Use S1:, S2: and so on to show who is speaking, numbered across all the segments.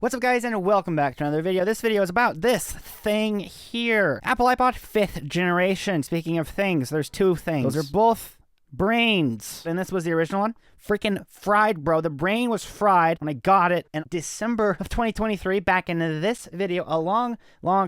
S1: What's up, guys, and welcome back to another video. This video is about this thing here. Apple iPod 5th generation. Speaking of things, there's two things. Those are both brains. And this was the original one. Freaking fried, bro. The brain was fried when I got it in December of 2023, back in this video a long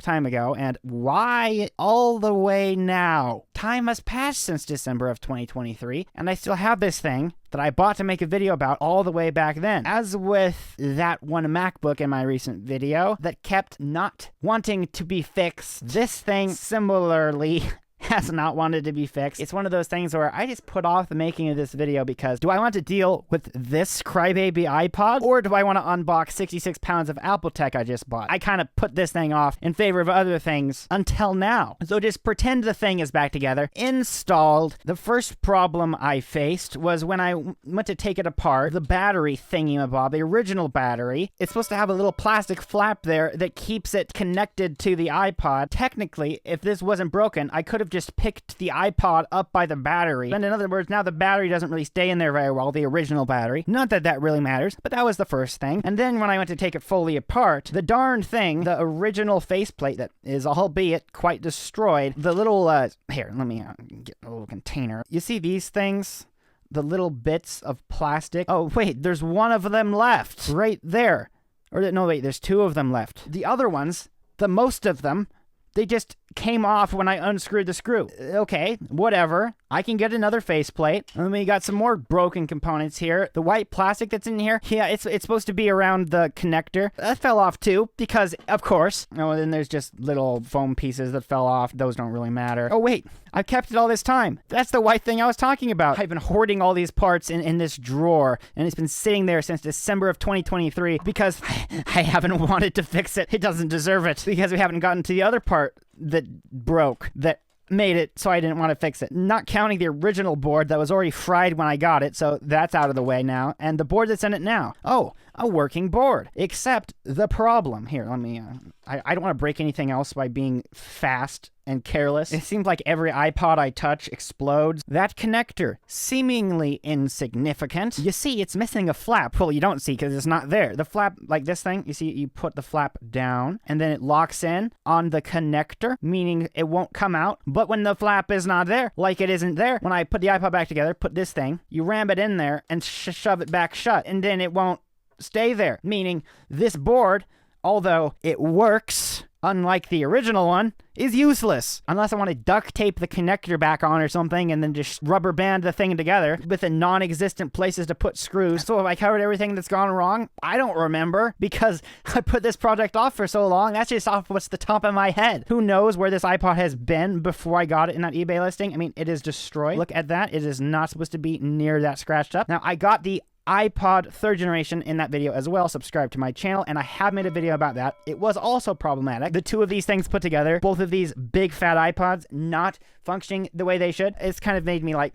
S1: time ago. And why all the way now? Time has passed since December of 2023, and I still have this thing that I bought to make a video about all the way back then. As with that one MacBook in my recent video that kept not wanting to be fixed, this thing similarly has not wanted to be fixed. It's one of those things where I just put off the making of this video because do I want to deal with this crybaby iPod, or do I want to unbox 66 pounds of Apple tech I just bought? I kind of put this thing off in favor of other things until now. So just pretend the thing is back together, installed. The first problem I faced was when I went to take it apart, the battery thingamabob, the original battery. It's supposed to have a little plastic flap there that keeps it connected to the iPod. Technically, if this wasn't broken, I could have just picked the iPod up by the battery. And in other words, now the battery doesn't really stay in there very well, the original battery. Not that that really matters, but that was the first thing. And then when I went to take it fully apart, the darn thing, the original faceplate that is albeit quite destroyed, the little, here, let me get a little container. You see these things? The little bits of plastic? Oh, wait, there's one of them left. Right there. Or no, wait, there's two of them left. The other ones, the most of them, they just came off when I unscrewed the screw. Okay, whatever. I can get another faceplate. And then we got some more broken components here. The white plastic that's in here, yeah, it's supposed to be around the connector. That fell off too, because, of course. Oh, and then there's just little foam pieces that fell off. Those don't really matter. Oh, wait. I've kept it all this time. That's the white thing I was talking about. I've been hoarding all these parts in this drawer, and it's been sitting there since December of 2023 because I haven't wanted to fix it. It doesn't deserve it because we haven't gotten to the other part that broke, that made it so I didn't want to fix it. Not counting the original board that was already fried when I got it, so that's out of the way now. And the board that's in it now. Oh, a working board. Except the problem. Here, let me, I don't want to break anything else by being fast and careless. It seems like every iPod I touch explodes. That connector, seemingly insignificant. You see, it's missing a flap. Well, you don't see because it's not there. The flap, like this thing, you see, you put the flap down and then it locks in on the connector, meaning it won't come out. But when the flap is not there, like it isn't there, when I put the iPod back together, put this thing, you ram it in there and shove it back shut, and then it won't stay there. Meaning this board, although it works, unlike the original one, is useless. Unless I want to duct tape the connector back on or something and then just rubber band the thing together with the non-existent places to put screws. So have I covered everything that's gone wrong? I don't remember because I put this project off for so long. That's just off what's the top of my head. Who knows where this iPod has been before I got it in that eBay listing? I mean, it is destroyed. Look at that. It is not supposed to be near that scratched up. Now, I got the iPod 3rd generation in that video as well. Subscribe to my channel, and I have made a video about that. It was also problematic. The two of these things put together, both of these big fat iPods not functioning the way they should, it's kind of made me like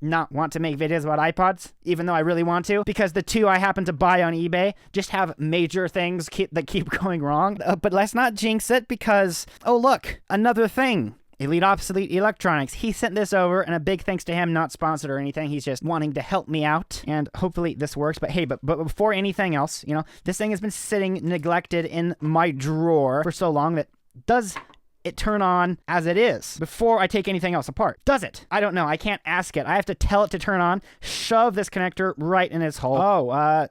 S1: not want to make videos about iPods, even though I really want to, because the two I happen to buy on eBay just have major things that keep going wrong. But let's not jinx it because, oh look, another thing. Elite Obsolete Electronics. He sent this over, and a big thanks to him, not sponsored or anything. He's just wanting to help me out, and hopefully this works. But hey, but before anything else, you know, this thing has been sitting neglected in my drawer for so long that does it turn on as it is before I take anything else apart? Does it? I don't know. I can't ask it. I have to tell it to turn on, shove this connector right in its hole. Oh,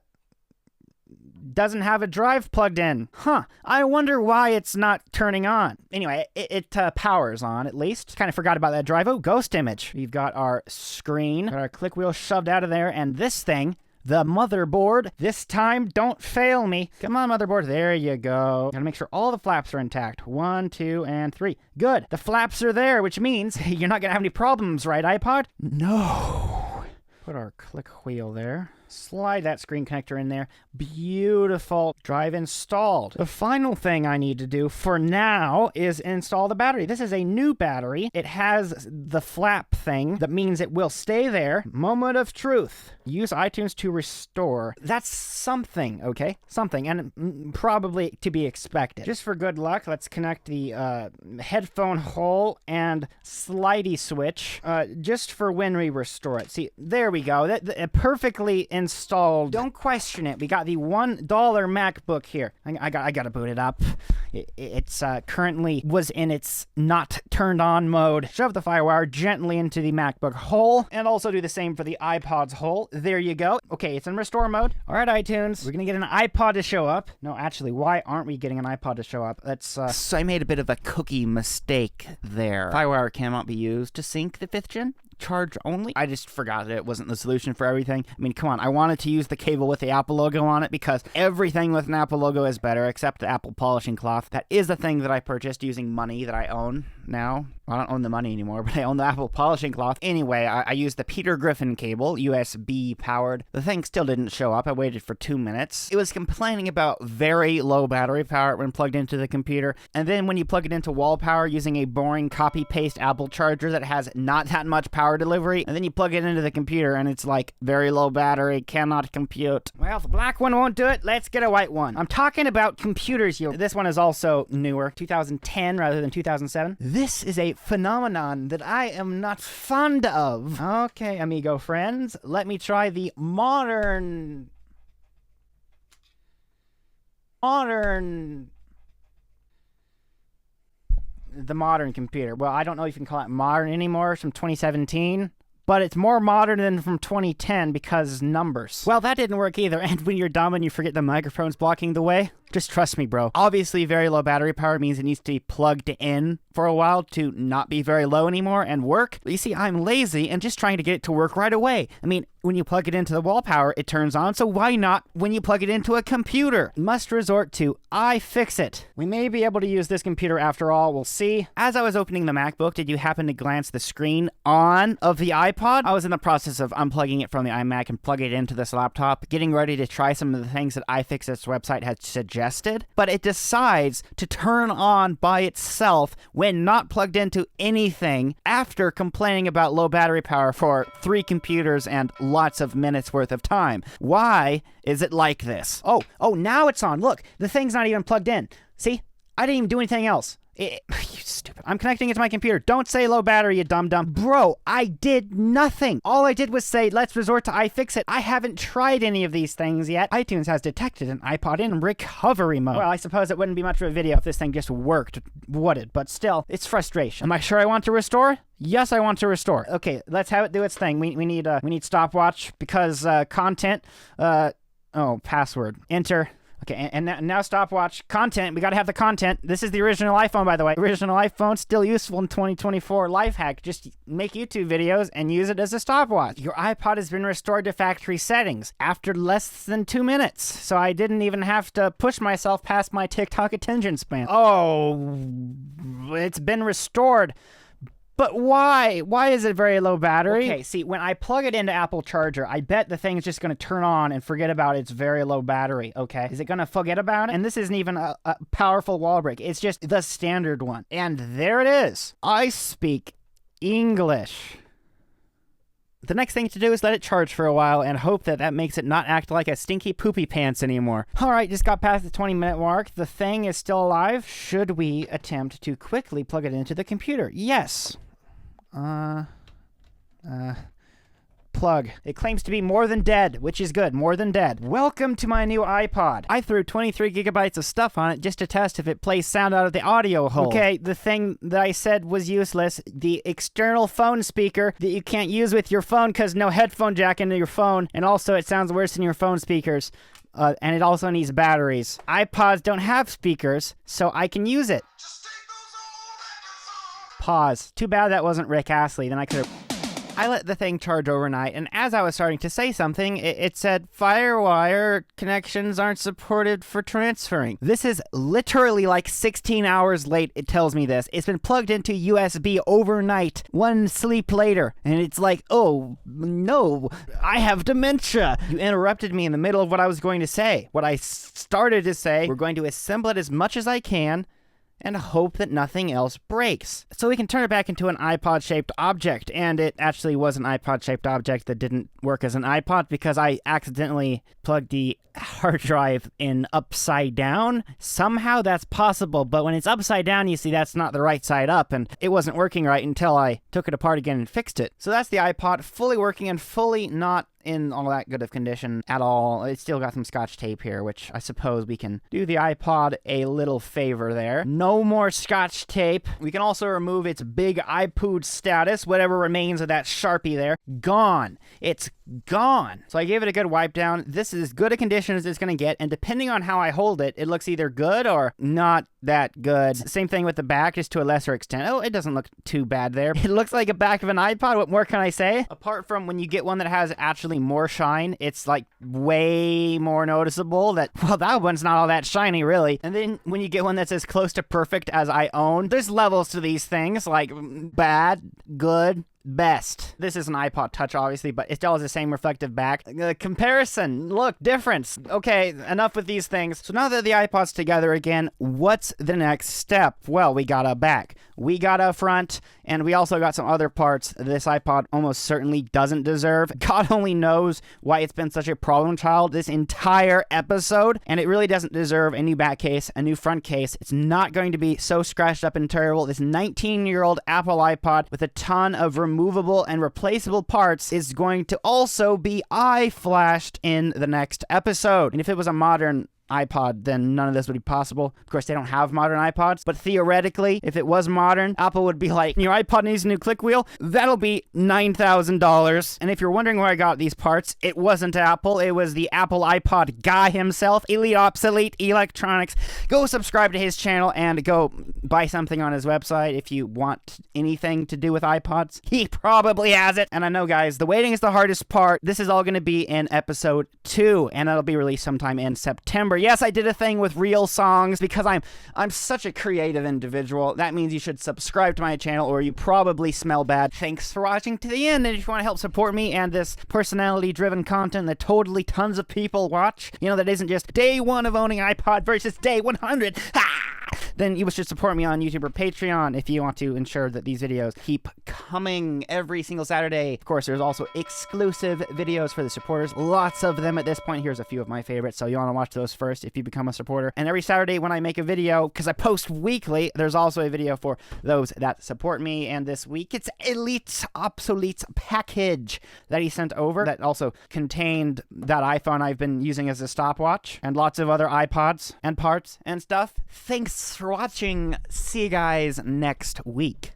S1: doesn't have a drive plugged in. Huh. I wonder why it's not turning on. Anyway, it powers on, at least. Kind of forgot about that drive. Oh, ghost image. We've got our screen, got our click wheel shoved out of there, and this thing, the motherboard, this time, don't fail me. Come on, motherboard. There you go. Gotta make sure all the flaps are intact. 1, 2, and 3. Good. The flaps are there, which means you're not gonna have any problems, right, iPod? No. Put our click wheel there. Slide that screen connector in there. Beautiful. Drive installed. The final thing I need to do for now is install the battery. This is a new battery. It has the flap thing that means it will stay there. Moment of truth. Use iTunes to restore. That's something, okay? Something, and probably to be expected. Just for good luck, let's connect the headphone hole and slidey switch just for when we restore it. See, there we go. That perfectly installed. Don't question it. We got the $1 MacBook here. I gotta boot it up. It's currently was in its not turned on mode. Shove the FireWire gently into the MacBook hole, and also do the same for the iPod's hole. There you go. Okay, it's in restore mode. All right, iTunes, we're gonna get an iPod to show up. No, actually, why aren't we getting an iPod to show up? That's so I made a bit of a cookie mistake there. FireWire cannot be used to sync the 5th gen. Charge only. I just forgot that it wasn't the solution for everything. I mean, come on. I wanted to use the cable with the Apple logo on it because everything with an Apple logo is better except the Apple polishing cloth. That is a thing that I purchased using money that I own now. I don't own the money anymore, but I own the Apple polishing cloth. Anyway, I used the Peter Griffin cable, USB powered. The thing still didn't show up. I waited for 2 minutes. It was complaining about very low battery power when plugged into the computer. And then when you plug it into wall power using a boring copy-paste Apple charger that has not that much power delivery, and then you plug it into the computer and it's like very low battery, cannot compute. Well, the black one won't do it. Let's get a white one. I'm talking about computers here. This one is also newer, 2010 rather than 2007. This is a phenomenon that I am not fond of. Okay, amigo friends, let me try the modern computer. Well, I don't know if you can call it modern anymore. It's from 2017. But it's more modern than from 2010 because numbers. Well, that didn't work either. And when you're dumb and you forget the microphone's blocking the way, just trust me, bro. Obviously, very low battery power means it needs to be plugged in for a while to not be very low anymore and work. You see, I'm lazy and just trying to get it to work right away. I mean, when you plug it into the wall power, it turns on, so why not when you plug it into a computer? Must resort to iFixit. We may be able to use this computer after all, we'll see. As I was opening the MacBook, did you happen to glance the screen on of the iPod? I was in the process of unplugging it from the iMac and plugging it into this laptop, getting ready to try some of the things that iFixit's website had suggested, but it decides to turn on by itself when not plugged into anything after complaining about low battery power for 3 computers and lots of minutes worth of time. Why is it like this? Oh, now it's on. Look, the thing's not even plugged in. See? I didn't even do anything else. You stupid. I'm connecting it to my computer. Don't say low battery, you dum-dum. Bro, I did nothing. All I did was say, let's resort to iFixit. I haven't tried any of these things yet. iTunes has detected an iPod in recovery mode. Well, I suppose it wouldn't be much of a video if this thing just worked, would it? But still, it's frustration. Am I sure I want to restore? Yes, I want to restore. Okay, let's have it do its thing. We need stopwatch because content. Password. Enter. Okay, and now stopwatch. Content, we gotta have the content. This is the original iPhone, by the way. Original iPhone, still useful in 2024. Life hack, just make YouTube videos and use it as a stopwatch. Your iPod has been restored to factory settings after less than 2 minutes. So I didn't even have to push myself past my TikTok attention span. Oh, it's been restored. But why? Why is it very low battery? Okay, see, when I plug it into Apple Charger, I bet the thing's just going to turn on and forget about its very low battery, okay? Is it going to forget about it? And this isn't even a powerful wall break. It's just the standard one. And there it is. I speak English. The next thing to do is let it charge for a while and hope that makes it not act like a stinky poopy pants anymore. Alright, just got past the 20-minute mark. The thing is still alive. Should we attempt to quickly plug it into the computer? Yes. Plug. It claims to be more than dead, which is good. More than dead. Welcome to my new iPod. I threw 23 gigabytes of stuff on it just to test if it plays sound out of the audio hole. Okay, the thing that I said was useless. The external phone speaker that you can't use with your phone because no headphone jack into your phone, and also it sounds worse than your phone speakers. And it also needs batteries. iPods don't have speakers, so I can use it. Pause. Too bad that wasn't Rick Astley, then I could have... I let the thing charge overnight, and as I was starting to say something, it said, FireWire connections aren't supported for transferring. This is literally like 16 hours late, it tells me this. It's been plugged into USB overnight, one sleep later, and it's like, oh, no, I have dementia. You interrupted me in the middle of what I was going to say. What I started to say, we're going to assemble it as much as I can, and hope that nothing else breaks. So we can turn it back into an iPod-shaped object, and it actually was an iPod-shaped object that didn't work as an iPod because I accidentally plugged the hard drive in upside down. Somehow that's possible, but when it's upside down, you see that's not the right side up, and it wasn't working right until I took it apart again and fixed it. So that's the iPod, fully working and fully not in all that good of condition at all. It's still got some Scotch tape here, which I suppose we can do the iPod a little favor there. No more Scotch tape. We can also remove its big iPod status, whatever remains of that Sharpie there. Gone. It's gone. So I gave it a good wipe down. This is as good a condition as it's going to get, and depending on how I hold it, it looks either good or not that good. Same thing with the back, just to a lesser extent. Oh, it doesn't look too bad there. It looks like a back of an iPod. What more can I say? Apart from when you get one that has actually more shine, it's like way more noticeable that, well, that one's not all that shiny, really. And then when you get one that's as close to perfect as I own, there's levels to these things, like bad, good, best. This is an iPod Touch, obviously, but it still has the same reflective back. The comparison, look, difference. Okay, enough with these things. So now that the iPod's together again, what's the next step? Well, we got a back, we got a front, and we also got some other parts this iPod almost certainly doesn't deserve. God only knows why it's been such a problem child this entire episode, and it really doesn't deserve a new back case, a new front case. It's not going to be so scratched up and terrible. This 19-year-old Apple iPod with a ton of removable and replaceable parts is going to also be eye-flashed in the next episode. And if it was a modern iPod, then none of this would be possible. Of course, they don't have modern iPods, but theoretically, if it was modern, Apple would be like, your iPod needs a new click wheel? That'll be $9,000. And if you're wondering where I got these parts, it wasn't Apple, it was the Apple iPod guy himself, Elite Obsolete Electronics. Go subscribe to his channel and go buy something on his website if you want anything to do with iPods. He probably has it. And I know, guys, the waiting is the hardest part. This is all going to be in episode 2, and it'll be released sometime in September. Yes, I did a thing with real songs because I'm such a creative individual. That means you should subscribe to my channel or you probably smell bad. Thanks for watching to the end, and if you want to help support me and this personality-driven content that totally tons of people watch, you know, that isn't just day 1 of owning iPod versus day 100, then you should support me on YouTube or Patreon if you want to ensure that these videos keep coming every single Saturday. Of course, there's also exclusive videos for the supporters. Lots of them at this point. Here's a few of my favorites, so you want to watch those first if you become a supporter. And every Saturday when I make a video, because I post weekly, there's also a video for those that support me. And this week, it's Elite Obsolete package that he sent over that also contained that iPhone I've been using as a stopwatch and lots of other iPods and parts and stuff. Thanks for watching. See you guys next week.